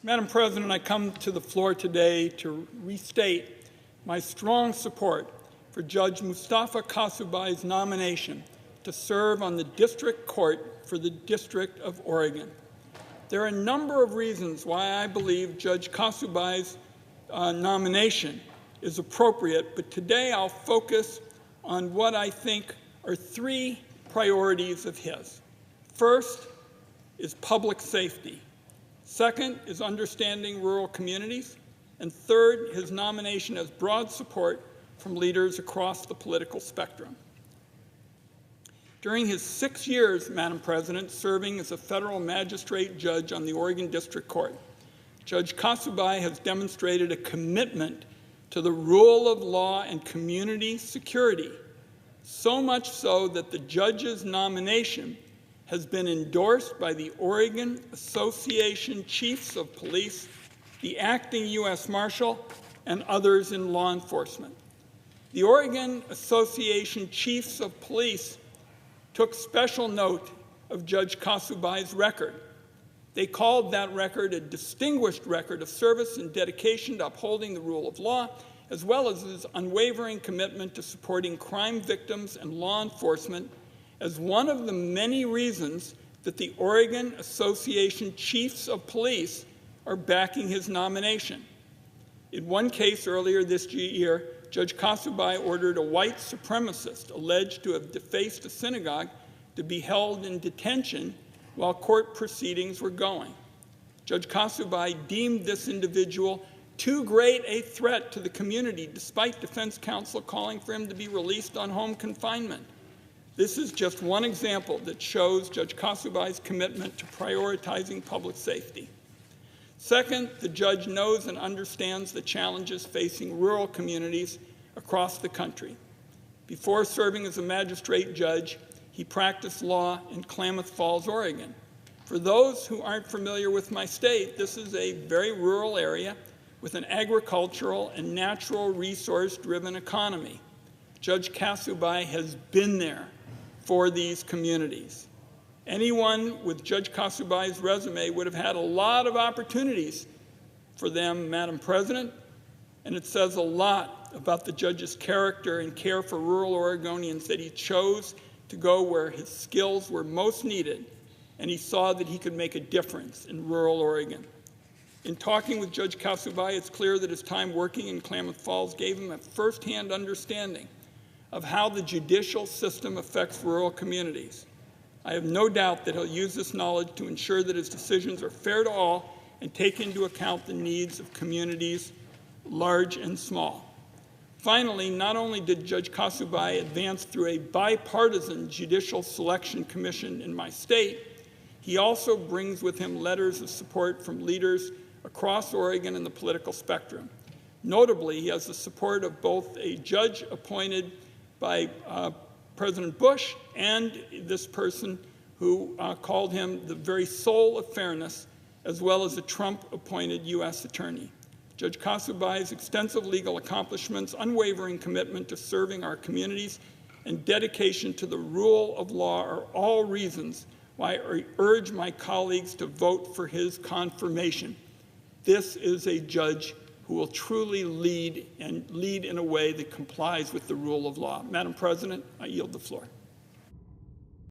Madam President, I come to the floor today to restate my strong support for Judge Mustafa Kasubhai's nomination to serve on the District Court for the District of Oregon. There are a number of reasons why I believe Judge Kasubhai's nomination is appropriate, but today I'll focus on what I think are three priorities of his. First is public safety. Second is understanding rural communities. And third, his nomination has broad support from leaders across the political spectrum. During his 6 years, Madam President, serving as a federal magistrate judge on the Oregon District Court, Judge Kasubhai has demonstrated a commitment to the rule of law and community security, so much so that the judge's nomination has been endorsed by the Oregon Association Chiefs of Police, the acting U.S. Marshal, and others in law enforcement. The Oregon Association Chiefs of Police took special note of Judge Kasubhai's record. They called that record a distinguished record of service and dedication to upholding the rule of law, as well as his unwavering commitment to supporting crime victims and law enforcement as one of the many reasons that the Oregon Association Chiefs of Police are backing his nomination. In one case earlier this year, Judge Kasubhai ordered a white supremacist alleged to have defaced a synagogue to be held in detention while court proceedings were going. Judge Kasubhai deemed this individual too great a threat to the community, despite defense counsel calling for him to be released on home confinement. This is just one example that shows Judge Kasubhai's commitment to prioritizing public safety. Second, the judge knows and understands the challenges facing rural communities across the country. Before serving as a magistrate judge, he practiced law in Klamath Falls, Oregon. For those who aren't familiar with my state, this is a very rural area with an agricultural and natural resource-driven economy. Judge Kasubhai has been there for these communities. Anyone with Judge Kasubhai's resume would have had a lot of opportunities for them, Madam President, and it says a lot about the judge's character and care for rural Oregonians that he chose to go where his skills were most needed, and he saw that he could make a difference in rural Oregon. In talking with Judge Kasubhai, it's clear that his time working in Klamath Falls gave him a firsthand understanding of how the judicial system affects rural communities. I have no doubt that he'll use this knowledge to ensure that his decisions are fair to all and take into account the needs of communities large and small. Finally, not only did Judge Kasubhai advance through a bipartisan judicial selection commission in my state, he also brings with him letters of support from leaders across Oregon and the political spectrum. Notably, he has the support of both a judge appointed by President Bush and this person who called him the very soul of fairness, as well as a Trump-appointed U.S. attorney. Judge Kasubhai's extensive legal accomplishments, unwavering commitment to serving our communities, and dedication to the rule of law are all reasons why I urge my colleagues to vote for his confirmation. This is a judge who will truly lead in a way that complies with the rule of law. Madam President, I yield the floor.